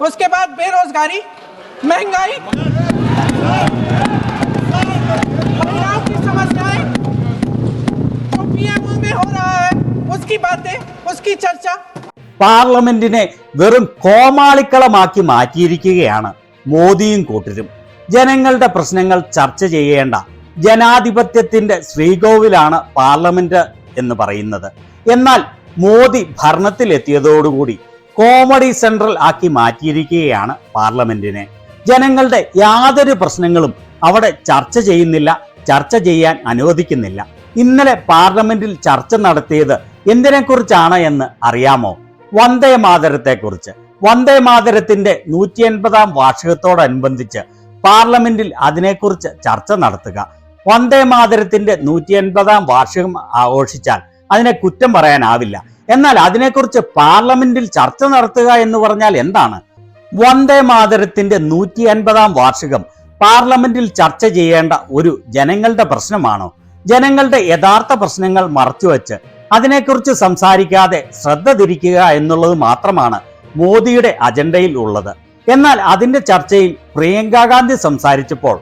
उसके बाद बेरोजगारी, महंगाई, महिलाओं की समस्याएं, जो पीएमओ में हो रहा है उसकी बातें, उसकी चर्चा। പാർലമെന്റിനെ വെറും കോമാളിക്കളമാക്കി മാറ്റിയിരിക്കുകയാണ് മോദിയും കൂട്ടരും. ജനങ്ങളുടെ പ്രശ്നങ്ങൾ ചർച്ച ചെയ്യേണ്ട ജനാധിപത്യത്തിന്റെ ശ്രീകോവിലാണ് പാർലമെന്റ് എന്ന് പറയുന്നത്. എന്നാൽ മോദി ഭരണത്തിലെത്തിയതോടുകൂടി കോമഡി സെൻട്രൽ ആക്കി മാറ്റിയിരിക്കുകയാണ് പാർലമെന്റിനെ. ജനങ്ങളുടെ യാതൊരു പ്രശ്നങ്ങളും അവിടെ ചർച്ച ചെയ്യുന്നില്ല, ചർച്ച ചെയ്യാൻ അനുവദിക്കുന്നില്ല. ഇന്നലെ പാർലമെന്റിൽ ചർച്ച നടത്തിയത് എന്തിനെക്കുറിച്ചാണ് എന്ന് അറിയാമോ? വന്ദേ മാതരത്തെക്കുറിച്ച്. വന്ദേ മാതരത്തിന്റെ 180-ാം വാർഷികത്തോടനുബന്ധിച്ച് പാർലമെന്റിൽ അതിനെക്കുറിച്ച് ചർച്ച നടത്തുക. വന്ദേ മാതരത്തിന്റെ 180-ാം വാർഷികം ആഘോഷിച്ചാൽ അതിനെ കുറ്റം പറയാനാവില്ല. എന്നാൽ അതിനെക്കുറിച്ച് പാർലമെന്റിൽ ചർച്ച നടത്തുക എന്ന് പറഞ്ഞാൽ എന്താണ്? വന്ദേ മാതരത്തിന്റെ 150-ാം വാർഷികം പാർലമെന്റിൽ ചർച്ച ചെയ്യേണ്ട ഒരു ജനങ്ങളുടെ പ്രശ്നമാണോ? ജനങ്ങളുടെ യഥാർത്ഥ പ്രശ്നങ്ങൾ മറച്ചുവെച്ച് അതിനെക്കുറിച്ച് സംസാരിക്കാതെ ശ്രദ്ധ തിരിക്കുക എന്നുള്ളത് മാത്രമാണ് മോദിയുടെ അജണ്ടയിൽ ഉള്ളത്. എന്നാൽ അതിന്റെ ചർച്ചയിൽ പ്രിയങ്ക ഗാന്ധി സംസാരിച്ചപ്പോൾ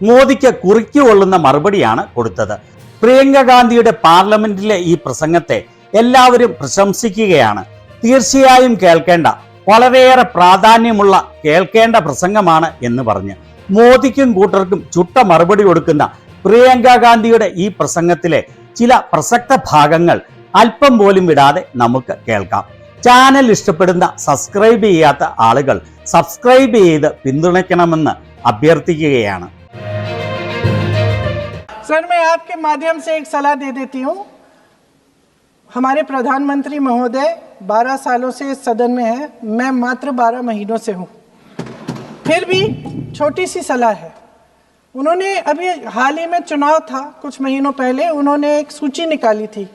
മോദിക്ക് കുറിക്കുകൊള്ളുന്ന മറുപടിയാണ് കൊടുത്തത്. പ്രിയങ്ക ഗാന്ധിയുടെ പാർലമെന്റിലെ ഈ പ്രസംഗത്തെ എല്ലാവരും പ്രശംസിക്കുകയാണ്. തീർച്ചയായും കേൾക്കേണ്ട, വളരെയേറെ പ്രാധാന്യമുള്ള കേൾക്കേണ്ട പ്രസംഗമാണ് എന്ന് പറഞ്ഞ് മോദിക്കും കൂട്ടർക്കും ചുട്ട മറുപടി കൊടുക്കുന്ന പ്രിയങ്ക ഗാന്ധിയുടെ ഈ പ്രസംഗത്തിലെ ചില പ്രസക്ത ഭാഗങ്ങൾ അല്പം പോലും വിടാതെ നമുക്ക് കേൾക്കാം. ചാനൽ ഇഷ്ടപ്പെടുന്ന, സബ്സ്ക്രൈബ് ചെയ്യാത്ത ആളുകൾ സബ്സ്ക്രൈബ് ചെയ്ത് പിന്തുണയ്ക്കണമെന്ന് അഭ്യർത്ഥിക്കുകയാണ്. सर, मैं आपके माध्यम से एक सलाह दे देती हूँ. हमारे प्रधानमंत्री महोदय 12 सालों से इस सदन में हैं, मैं मात्र 12 महीनों से हूँ. फिर भी छोटी सी सलाह है. उन्होंने अभी हाल ही में चुनाव था, कुछ महीनों पहले उन्होंने एक सूची निकाली थी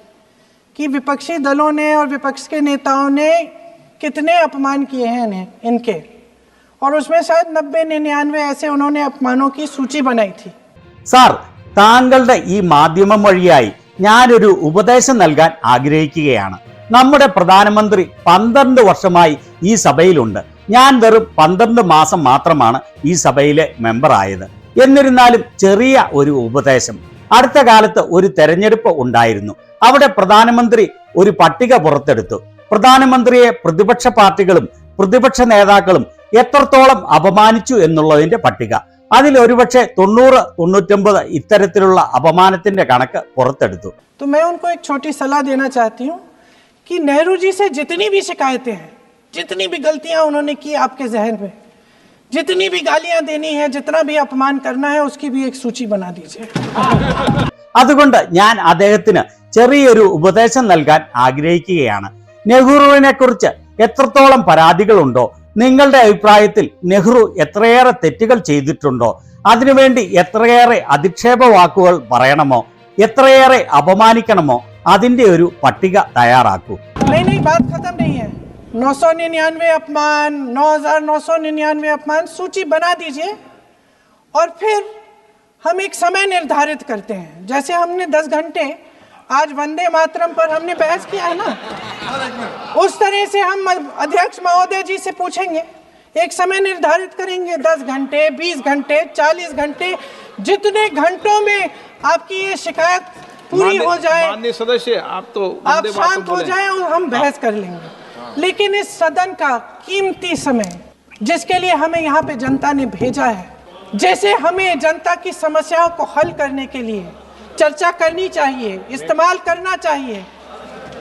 कि विपक्षी दलों ने और विपक्ष के नेताओं ने कितने अपमान किए हैं इनके, और उसमें शायद 90-99 ऐसे उन्होंने अपमानों की सूची बनाई थी. സാർ, താങ്കളുടെ ഈ മാധ്യമം വഴിയായി ഞാനൊരു ഉപദേശം നൽകാൻ ആഗ്രഹിക്കുകയാണ്. നമ്മുടെ പ്രധാനമന്ത്രി 12 വർഷമായി ഈ സഭയിലുണ്ട്. ഞാൻ വെറും 12 മാസം മാത്രമാണ് ഈ സഭയിലെ മെമ്പറായത്. എന്നിരുന്നാലും ചെറിയ ഒരു ഉപദേശം. അടുത്ത കാലത്ത് ഒരു തെരഞ്ഞെടുപ്പ് ഉണ്ടായിരുന്നു. അവിടെ പ്രധാനമന്ത്രി ഒരു പട്ടിക പുറത്തെടുത്തു. പ്രധാനമന്ത്രിയെ പ്രതിപക്ഷ പാർട്ടികളും പ്രതിപക്ഷ നേതാക്കളും എത്രത്തോളം അപമാനിച്ചു എന്നുള്ളതിന്റെ പട്ടിക. അതിൽ ഒരുപക്ഷെ 90-99 ഇത്തരത്തിലുള്ള അപമാനത്തിന്റെ കണക്ക് പുറത്തെടുത്തു. तो मैं उनको एक छोटी सलाह देना चाहती हूँ कि नेहरू जी से जितनी भी शिकायतें हैं, जितनी भी गलतियां उन्होंने की आपके जहन में, जितनी भी गालियां देनी है, जितना भी अपमान करना है, उसकी भी एक सूची बना दीजिए. അതുകൊണ്ട് ഞാൻ അദ്ദേഹത്തിന് ചെറിയൊരു ഉപദേശം നൽകാൻ ആഗ്രഹിക്കുകയാണ്. നെഹ്റുവിനെ കുറിച്ച് എത്രത്തോളം പരാതികളുണ്ടോ, നിങ്ങളുടെ അഭിപ്രായത്തിൽ നെഹ്റു എത്രയേറെ തെറ്റുകൾ ചെയ്തിട്ടുണ്ടോ, അതിനുവേണ്ടി എത്രയേറെ അധിക്ഷേപ വാക്കുകൾ പറയണമോ, എത്രയേറെ അപമാനിക്കണമോ, അതിന്റെ ഒരു പട്ടിക തയ്യാറാക്കൂ. नहीं, बात खत्म नहीं है. 999 अपमान, 9999 अपमान, सूची बना दीजिए. और फिर हम एक समय निर्धारित करते हैं. जैसे हमने 10 घंटे आज वंदे मातरम पर हमने बहस किया है ना, उस तरह से हम अध्यक्ष महोदय जी से पूछेंगे, एक समय निर्धारित करेंगे. 10 घंटे, 20 घंटे, 40 घंटे, जितने घंटों में आपकी ये शिकायत पूरी हो जाए, माननीय सदस्य आप शांत हो जाए और हम बहस कर लेंगे. लेकिन इस सदन का कीमती समय, जिसके लिए हमें यहाँ पे जनता ने भेजा है, जैसे हमें जनता की समस्याओं को हल करने के लिए चर्चा करनी चाहिए, इस्तेमाल करना चाहिए,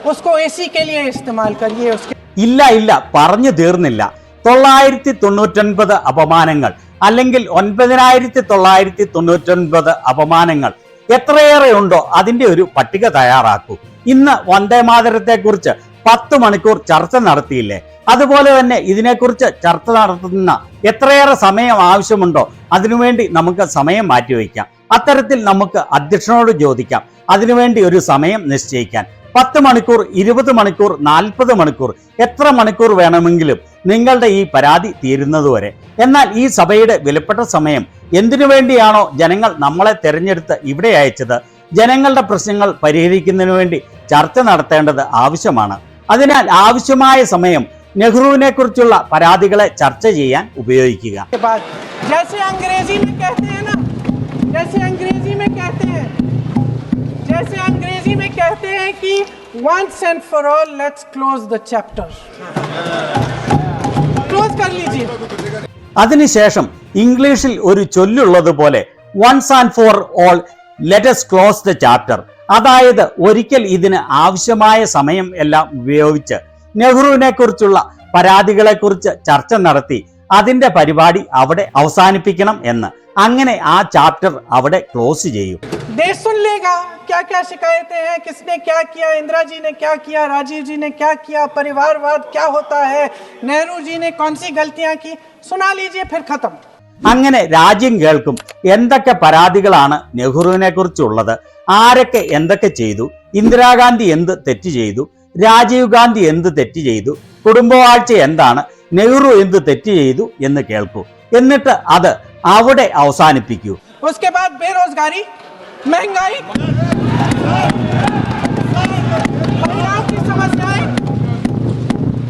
उसको एसी के लिए इस्तेमाल करिए. उसके ഇല്ല, പറഞ്ഞു തീർന്നില്ല. 999 അപമാനങ്ങൾ അല്ലെങ്കിൽ 9999 അപമാനങ്ങൾ എത്രയേറെ ഉണ്ടോ അതിന്റെ ഒരു പട്ടിക തയ്യാറാക്കൂ. ഇന്ന് വന്ദേ മാതരത്തെക്കുറിച്ച് 10 മണിക്കൂർ ചർച്ച നടത്തിയില്ലേ? അതുപോലെ തന്നെ ഇതിനെക്കുറിച്ച് ചർച്ച നടത്തുന്ന എത്രയേറെ സമയം ആവശ്യമുണ്ടോ അതിനുവേണ്ടി നമുക്ക് സമയം മാറ്റിവെക്കാം. അത്തരത്തിൽ നമുക്ക് അധ്യക്ഷനോട് ചോദിക്കാം, അതിനുവേണ്ടി ഒരു സമയം നിശ്ചയിക്കാൻ. 10 മണിക്കൂർ, 20 മണിക്കൂർ, 40 മണിക്കൂർ, എത്ര മണിക്കൂർ വേണമെങ്കിലും നിങ്ങളുടെ ഈ പരാതി തീരുന്നതുവരെ. എന്നാൽ ഈ സഭയുടെ വിലപ്പെട്ട സമയം എന്തിനു വേണ്ടിയാണോ ജനങ്ങൾ നമ്മളെ തെരഞ്ഞെടുത്ത് ഇവിടെ അയച്ചത്, ജനങ്ങളുടെ പ്രശ്നങ്ങൾ പരിഹരിക്കുന്നതിനു വേണ്ടി ചർച്ച നടത്തേണ്ടത് ആവശ്യമാണ്. അതിനാൽ ആവശ്യമായ സമയം നെഹ്റുവിനെ കുറിച്ചുള്ള പരാതികളെ ചർച്ച ചെയ്യാൻ ഉപയോഗിക്കുക. के बाद जैसे अंग्रेजी में कहते हैं ना, जैसे अंग्रेजी में कहते हैं कि once and for all let's close the chapter. Close कर लीजिए. അതിനുശേഷം ഇംഗ്ലീഷിൽ ഒരു ചൊല്ലുള്ളതുപോലെ once and for all let us close the chapter, അതായത് ഒരിക്കൽ ഇതിന് ആവശ്യമായ സമയം എല്ലാം ഉപയോഗിച്ച് നെഹ്റുവിനെ കുറിച്ചുള്ള പരാതികളെ കുറിച്ച് ചർച്ച നടത്തി അതിന്റെ പരിപാടി അവിടെ അവസാനിപ്പിക്കണം എന്ന്. അങ്ങനെ ആ ചാപ്റ്റർ അവിടെ ക്ലോസ് ചെയ്യും. देश सुन लेगा क्या क्या शिकायतें हैं, किसने क्या किया, इंदिरा जी ने क्या किया, राजीव जी ने क्या किया, परिवारवाद क्या होता है, नेहरू जी ने कौन सी गलतियां की, सुना लीजिए फिर खत्म. അങ്ങനെ രാജ്യം കേൾക്കും എന്തൊക്കെ പരാതികളാണ് നെഹ്റുവിനെ കുറിച്ചുള്ളത്, ആരൊക്കെ എന്തൊക്കെ ചെയ്തു, ഇന്ദിരാഗാന്ധി എന്ത് തെറ്റ് ചെയ്തു, രാജീവ് ഗാന്ധി എന്ത് തെറ്റ് ചെയ്തു, കുടുംബവാഴ്ച എന്താണ്, നെഹ്റു എന്ത് തെറ്റ് ചെയ്തു എന്ന് കേൾക്കൂ. എന്നിട്ട് അത് അവിടെ അവസാനിപ്പിക്കൂ. उसके बाद बेरोजगारी, महंगाई, महिलाओं की समस्याएं,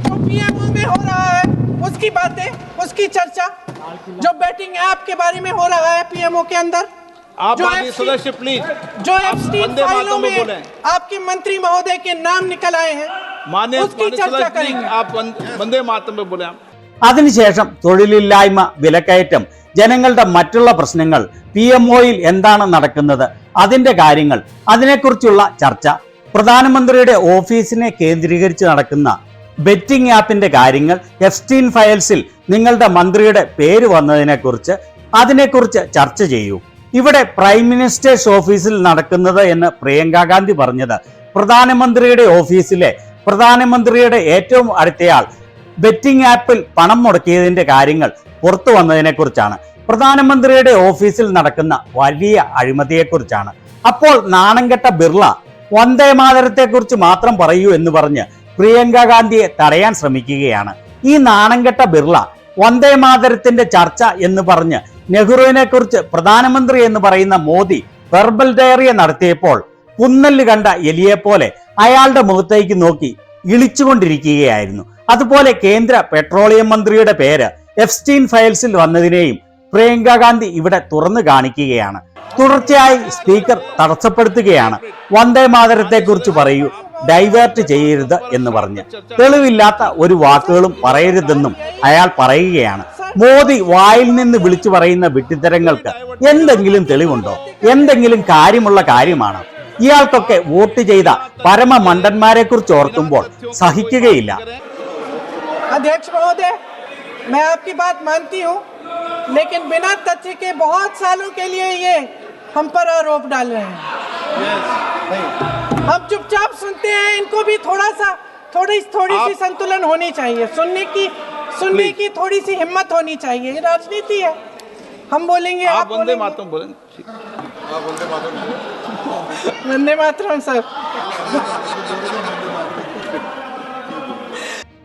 जो पीएमओ में हो रहा है उसकी बातें, उसकी चर्चा, जो बेटिंग ऐप के बारे में हो रहा है पीएमओ के अंदर, आप माननीय सदस्य प्लीज, जो आप एप्स्टीन वंदे फाइलों मातरम में में बोलें. आपके मंत्री महोदय के नाम निकल आए हैं, माननीय उसकी चर्चा सदस्य प्लीज, करेंगे. आप वंदे मातरम में बोले. അതിനുശേഷം തൊഴിലില്ലായ്മ, വിലക്കയറ്റം, ജനങ്ങളുടെ മറ്റുള്ള പ്രശ്നങ്ങൾ, PMOയിൽ എന്താണ് നടക്കുന്നത്, അതിന്റെ കാര്യങ്ങൾ, അതിനെക്കുറിച്ചുള്ള ചർച്ച, പ്രധാനമന്ത്രിയുടെ ഓഫീസിനെ കേന്ദ്രീകരിച്ച് നടക്കുന്ന ബെറ്റിംഗ് ആപ്പിന്റെ കാര്യങ്ങൾ, എപ്സ്റ്റീൻ ഫയൽസിൽ നിങ്ങളുടെ മന്ത്രിയുടെ പേര് വന്നതിനെക്കുറിച്ച്, അതിനെക്കുറിച്ച് ചർച്ച ചെയ്യൂ. ഇവിടെ പ്രൈം മിനിസ്റ്റേഴ്സ് ഓഫീസിൽ നടക്കുന്നത് എന്ന് പ്രിയങ്ക ഗാന്ധി പറഞ്ഞത് പ്രധാനമന്ത്രിയുടെ ഓഫീസിലെ പ്രധാനമന്ത്രിയുടെ ഏറ്റവും അടുത്തയാൾ ബെറ്റിംഗ് ആപ്പിൽ പണം മുടക്കിയതിന്റെ കാര്യങ്ങൾ പുറത്തു വന്നതിനെ കുറിച്ചാണ്. പ്രധാനമന്ത്രിയുടെ ഓഫീസിൽ നടക്കുന്ന വലിയ അഴിമതിയെക്കുറിച്ചാണ്. അപ്പോൾ നാണംകെട്ട ബിർള വന്ദേ മാതരത്തെക്കുറിച്ച് മാത്രം പറയൂ എന്ന് പറഞ്ഞ് പ്രിയങ്ക ഗാന്ധിയെ തടയാൻ ശ്രമിക്കുകയാണ്. ഈ നാണംകെട്ട ബിർള വന്ദേ മാതരത്തിന്റെ ചർച്ച എന്ന് പറഞ്ഞ് നെഹ്റുവിനെ കുറിച്ച് പ്രധാനമന്ത്രി എന്ന് പറയുന്ന മോദി വെർബൽ ഡയറിയ നടത്തിയപ്പോൾ കുന്നല് കണ്ട എലിയെപ്പോലെ അയാളുടെ മുഖത്തേക്ക് നോക്കി ഇളിച്ചുകൊണ്ടിരിക്കുകയായിരുന്നു. അതുപോലെ കേന്ദ്ര പെട്രോളിയം മന്ത്രിയുടെ പേര് എപ്സ്റ്റീൻ ഫയൽസിൽ വന്നതിനെയും പ്രിയങ്ക ഗാന്ധി ഇവിടെ തുറന്നു കാണിക്കുകയാണ്. തുടർച്ചയായി സ്പീക്കർ തടസ്സപ്പെടുത്തുകയാണ്. വന്ദേ മാതരത്തെ കുറിച്ച് പറയൂ, ഡൈവേർട്ട് ചെയ്യരുത് എന്ന് പറഞ്ഞ് തെളിവില്ലാത്ത ഒരു വാക്കുകളും പറയരുതെന്നും അയാൾ പറയുകയാണ്. മോദി വായിൽ നിന്ന് വിളിച്ചു പറയുന്ന വിഡ്ഢിത്തരങ്ങൾക്ക് എന്തെങ്കിലും തെളിവുണ്ടോ? എന്തെങ്കിലും കാര്യമുള്ള കാര്യമാണ്? ഇയാൾക്കൊക്കെ വോട്ട് ചെയ്ത പരമമണ്ടന്മാരെ കുറിച്ച് ഓർക്കുമ്പോൾ സഹിക്കുകയില്ല. अध्यक्ष महोदय, मैं आपकी बात मानती हूँ, लेकिन बिना तथ्य के बहुत सालों के लिए ये हम पर आरोप डाल रहे हैं. हम चुपचाप सुनते हैं, इनको भी थोड़ी सी संतुलन होनी चाहिए, सुनने की थोड़ी सी हिम्मत होनी चाहिए. ये राजनीति है, हम बोलेंगे, आप वंदे मातरम बोलें. वंदे मातरम सर.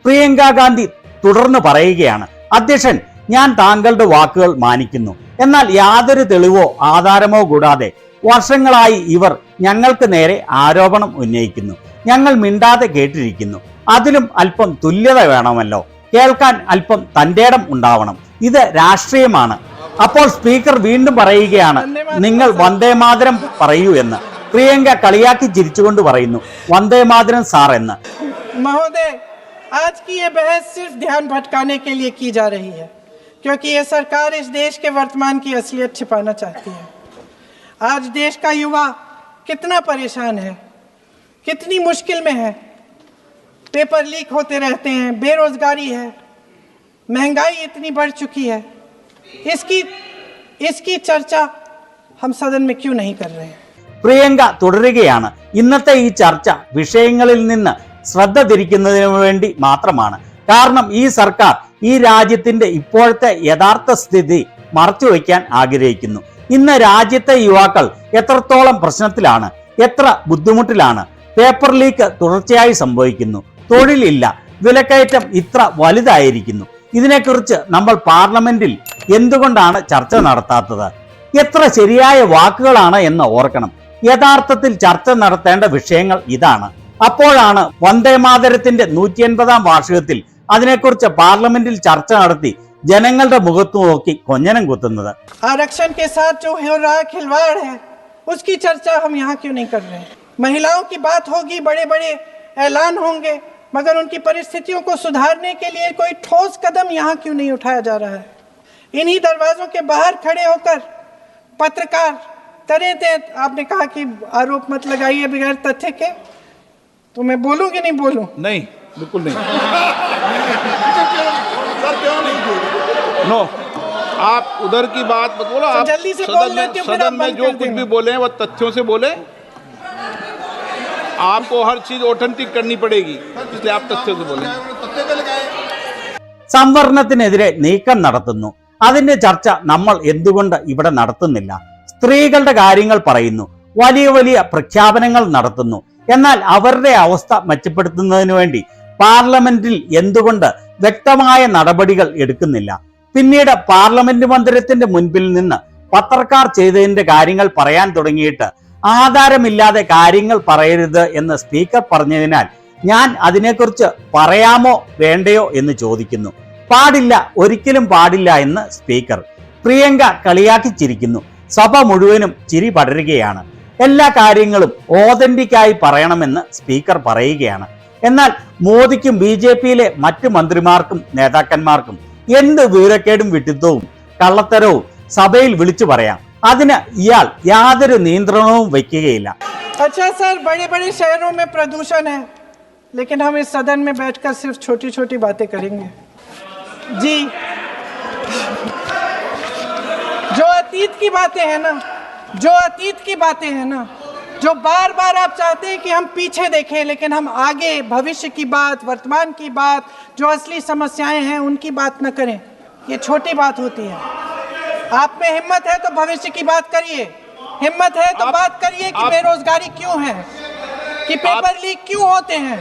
പ്രിയങ്ക ഗാന്ധി തുടർന്ന് പറയുകയാണ്, അധ്യക്ഷൻ, ഞാൻ താങ്കളുടെ വാക്കുകൾ മാനിക്കുന്നു. എന്നാൽ യാതൊരു തെളിവോ ആധാരമോ കൂടാതെ വർഷങ്ങളായി ഇവർ ഞങ്ങൾക്ക് നേരെ ആരോപണം ഉന്നയിക്കുന്നു. ഞങ്ങൾ മിണ്ടാതെ കേട്ടിരിക്കുന്നു. അതിലും അല്പം തുല്യത വേണമല്ലോ. കേൾക്കാൻ അല്പം തന്റേടം ഉണ്ടാവണം. ഇത് രാഷ്ട്രീയമാണ്. അപ്പോൾ സ്പീക്കർ വീണ്ടും പറയുകയാണ്, നിങ്ങൾ വന്ദേ മാതരം പറയൂ എന്ന്. പ്രിയങ്ക കളിയാക്കി ചിരിച്ചുകൊണ്ട് പറയുന്നു, വന്ദേ മാതരം സാർ എന്ന്. महोदय, आज की ये बहस सिर्फ ध्यान भटकाने के लिए की जा रही है, क्योंकि ये सरकार इस देश के वर्तमान की असलियत छिपाना चाहती है. आज देश का युवा कितना परेशान है, कितनी मुश्किल में है. पेपर लीक होते रहते हैं, बेरोजगारी है, महंगाई इतनी बढ़ चुकी है. इसकी चर्चा हम सदन में क्यों नहीं कर रहे हैं? പ്രിയങ്ക തുടരുകയാണ്, ഇന്നത്തെ ഈ ചർച്ച വിഷയങ്ങളിൽ നിന്ന് ശ്രദ്ധ തിരിക്കുന്നതിന് വേണ്ടി മാത്രമാണ്. കാരണം ഈ സർക്കാർ ഈ രാജ്യത്തിന്റെ ഇപ്പോഴത്തെ യഥാർത്ഥ സ്ഥിതി മറച്ചുവെക്കാൻ ആഗ്രഹിക്കുന്നു. ഇന്ന് രാജ്യത്തെ യുവാക്കൾ എത്രത്തോളം പ്രശ്നത്തിലാണ്, എത്ര ബുദ്ധിമുട്ടിലാണ്. പേപ്പർ ലീക്ക് തുടർച്ചയായി സംഭവിക്കുന്നു, തൊഴിലില്ല, വിലക്കയറ്റം ഇത്ര വലുതായിരിക്കുന്നു. ഇതിനെക്കുറിച്ച് നമ്മൾ പാർലമെന്റിൽ എന്തുകൊണ്ടാണ് ചർച്ച നടത്താത്തത്? എത്ര ശരിയായ വാക്കുകളാണ് എന്ന് ഓർക്കണം. യഥാർത്ഥത്തിൽ ചർച്ച നടത്തേണ്ട വിഷയങ്ങൾ ഇതാണ്. അപ്പോഴാണ് വന്ദേ മാതരത്തിന്റെ 180-ാം വാർഷികത്തിൽ അതിനെക്കുറിച്ച് പാർലമെന്റിൽ ചർച്ച നടത്തി ജനങ്ങളുടെ മുഖത്ത് നോക്കി കൊഞ്ഞനം കുത്തുന്നത്? आरक्षण के साथ जो हो रहा खिलवाड़ है उसकी चर्चा हम यहाँ क्यों नहीं कर रहे हैं? महिलाओं की बात होगी, बड़े बड़े ऐलान होंगे, मगर उनकी परिस्थितियों को सुधारने के लिए कोई ठोस कदम यहाँ क्यों नहीं उठाया जा रहा है? इन्हीं दरवाजों के बाहर खड़े होकर पत्रकार तरह थे। आपने कहा कि आरोप मत लगाइए बगैर तथ्य के, तो मैं बोलूं कि नहीं बोलूं? नहीं, बिल्कुल नहीं। नो, आप उधर की बात मत बोलो। आप जल्दी से बोल लेते हो, फिर आप सदन में बंद जो कर कुछ देंगे। भी बोले वो तथ्यों से बोले। आपको हर चीज ऑथेंटिक करनी पड़ेगी, इसलिए आप तथ्यों से बोले। സംവരണത്തിനെതിരെ നീക്കം നടത്തുന്നു. അതിന്റെ ചർച്ച നമ്മൾ എന്തുകൊണ്ട് ഇവിടെ നടത്തുന്നില്ല? സ്ത്രീകളുടെ കാര്യങ്ങൾ പറയുന്നു, വലിയ വലിയ പ്രഖ്യാപനങ്ങൾ നടത്തുന്നു. എന്നാൽ അവരുടെ അവസ്ഥ മെച്ചപ്പെടുത്തുന്നതിന് വേണ്ടി പാർലമെന്റിൽ എന്തുകൊണ്ട് വ്യക്തമായ നടപടികൾ എടുക്കുന്നില്ല? പിന്നീട് പാർലമെന്റ് മന്ദിരത്തിന്റെ മുൻപിൽ നിന്ന് പത്രക്കാർ ചെയ്തതിന്റെ കാര്യങ്ങൾ പറയാൻ തുടങ്ങിയിട്ട് ആധാരമില്ലാതെ കാര്യങ്ങൾ പറയരുത് എന്ന് സ്പീക്കർ പറഞ്ഞതിനാൽ ഞാൻ അതിനെക്കുറിച്ച് പറയാമോ വേണ്ടയോ എന്ന് ചോദിക്കുന്നു. പാടില്ല, ഒരിക്കലും പാടില്ല എന്ന് സ്പീക്കർ. പ്രിയങ്ക കളിയാക്കി ചിരിക്കുന്നു. സഭ മുഴുവനും ചിരി പടരുകയാണ്. എല്ലാ കാര്യങ്ങളും ഓതന്റിക്കായി പറയണമെന്ന് സ്പീക്കർ പറയുകയാണ്. എന്നാൽ മോദിക്കും BJPയിലെ മറ്റു മന്ത്രിമാർക്കും നേതാക്കന്മാർക്കും എന്ത് വിവരക്കേടും വിട്ടിത്തവും കള്ളത്തരവും സഭയിൽ വിളിച്ചു പറയാം. അതിന് ഇയാൾ യാതൊരു നിയന്ത്രണവും വയ്ക്കുകയില്ല. अच्छा सर, बड़े बड़े शहरों में प्रदूषण है, लेकिन हम इस सदन में बैठकर सिर्फ छोटी छोटी बातें करेंगे। जी, जो अतीत की बातें हैं ना, जो अतीत की बातें हैं ना, जो बार बार आप चाहते हैं कि हम पीछे देखें, लेकिन हम आगे भविष्य की बात, वर्तमान की बात, जो असली समस्याएं हैं उनकी बात न करें, ये छोटी बात होती है। आप में हिम्मत है तो भविष्य की बात करिए, हिम्मत है तो बात करिए कि बेरोजगारी क्यों है, कि पेपर लीक क्यों होते हैं।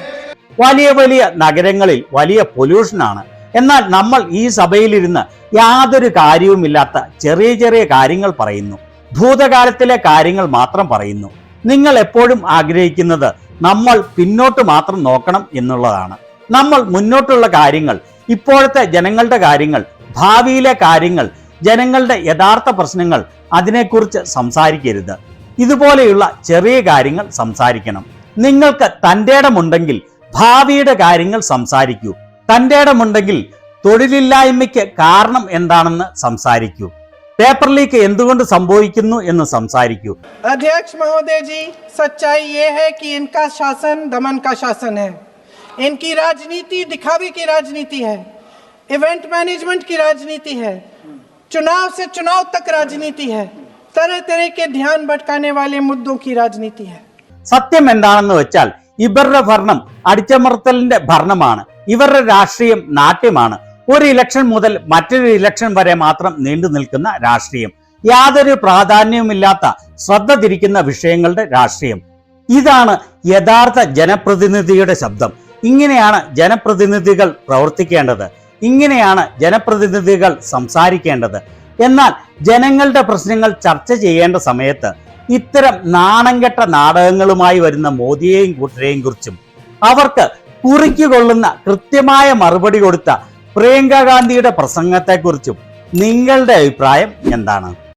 വലിയ വലിയ നഗരങ്ങളിൽ വലിയ പൊല്യൂഷനാണ്. എന്നാൽ നമ്മൾ ഈ സഭയിലിരുന്ന് യാതൊരു കാര്യവുമില്ലാത്ത ചെറിയ ചെറിയ കാര്യങ്ങൾ പറയുന്നു. ഭൂതകാലത്തിലെ കാര്യങ്ങൾ മാത്രം പറയുന്നു. നിങ്ങൾ എപ്പോഴും ആഗ്രഹിക്കുന്നത് നമ്മൾ പിന്നോട്ട് മാത്രം നോക്കണം എന്നുള്ളതാണ്. നമ്മൾ മുന്നോട്ടുള്ള കാര്യങ്ങൾ, ഇപ്പോഴത്തെ ജനങ്ങളുടെ കാര്യങ്ങൾ, ഭാവിയിലെ കാര്യങ്ങൾ, ജനങ്ങളുടെ യഥാർത്ഥ പ്രശ്നങ്ങൾ, അതിനെക്കുറിച്ച് സംസാരിക്കരുത്. ഇതുപോലെയുള്ള ചെറിയ കാര്യങ്ങൾ സംസാരിക്കണം. നിങ്ങൾക്ക് തൻ്റെ ഇടമുണ്ടെങ്കിൽ ഭാവിയുടെ കാര്യങ്ങൾ സംസാരിക്കൂ. തൻ്റെ ഇടമുണ്ടെങ്കിൽ തൊഴിലില്ലായ്മയ്ക്ക് കാരണം എന്താണെന്ന് സംസാരിക്കൂ. പേപ്പർ ലീക്ക് എന്തുകൊണ്ട് സംഭവിക്കുന്നു എന്ന് സംസാരിക്കൂ. अध्यक्ष महोदय जी, सच्चाई ये है कि इनका शासन दमन का शासन है। इनकी राजनीति दिखावे की राजनीति है, इवेंट मैनेजमेंट की राजनीति है, चुनाव से चुनाव तक राजनीति है, तरह तरह के ध्यान भटकाने वाले मुद्दों की राजनीति है। സത്യം എന്താണെന്ന് വെച്ചാൽ ഇവരുടെ ഭരണം അടിച്ചമർത്തലിന്റെ ഭരണമാണ്. ഇവരുടെ രാഷ്ട്രീയം നാട്യമാണ്. ഒരു ഇലക്ഷൻ മുതൽ മറ്റൊരു ഇലക്ഷൻ വരെ മാത്രം നീണ്ടു നിൽക്കുന്ന രാഷ്ട്രീയം, യാതൊരു പ്രാധാന്യവുമില്ലാത്ത ശ്രദ്ധ തിരിക്കുന്ന വിഷയങ്ങളുടെ രാഷ്ട്രീയം. ഇതാണ് യഥാർത്ഥ ജനപ്രതിനിധിയുടെ ശബ്ദം. ഇങ്ങനെയാണ് ജനപ്രതിനിധികൾ പ്രവർത്തിക്കേണ്ടത്. ഇങ്ങനെയാണ് ജനപ്രതിനിധികൾ സംസാരിക്കേണ്ടത്. എന്നാൽ ജനങ്ങളുടെ പ്രശ്നങ്ങൾ ചർച്ച ചെയ്യേണ്ട സമയത്ത് ഇത്തരം നാണംകെട്ട നാടകങ്ങളുമായി വരുന്ന മോദിയെയും കൂട്ടരെയും കുറിച്ചും അവർക്ക് കുറിക്കുകൊള്ളുന്ന കൃത്യമായ മറുപടി കൊടുത്ത പ്രിയങ്ക ഗാന്ധിയുടെ പ്രസംഗത്തെക്കുറിച്ചും നിങ്ങളുടെ അഭിപ്രായം എന്താണ്?